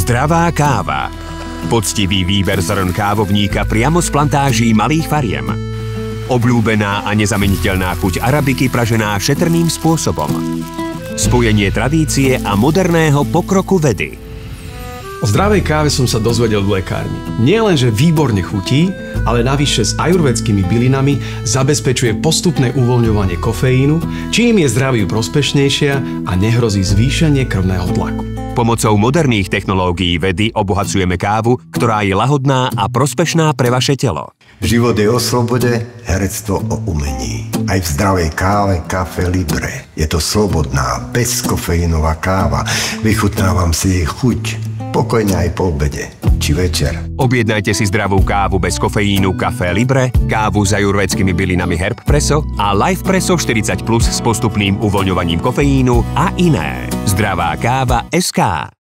Zdravá káva. Poctivý výber zrn kávovníka priamo z plantáží malých fariem. Obľúbená a nezameniteľná chuť arabiky pražená šetrným spôsobom. Spojenie tradície a moderného pokroku vedy. O zdravej káve som sa dozvedel v lekárni. Nie len, že výborne chutí, ale navyše s ajurvédskymi bylinami zabezpečuje postupné uvoľňovanie kofeínu, čím je zdraviu prospešnejšia a nehrozí zvýšenie krvného tlaku. Pomocou moderných technológií vedy obohacujeme kávu, ktorá je lahodná a prospešná pre vaše telo. Život je o slobode, herectvo o umení. Aj v zdravej káve Café Libre. Je to slobodná, bezkofeínová káva. Vychutnávam si jej chuť. Pokojne aj po obede, či večer. Objednajte si zdravú kávu bez kofeínu Café Libre, kávu s ajurvédskymi bylinami Herb Presso a Life Presso 40+ s postupným uvoľňovaním kofeínu a iné. Zdravá káva SK.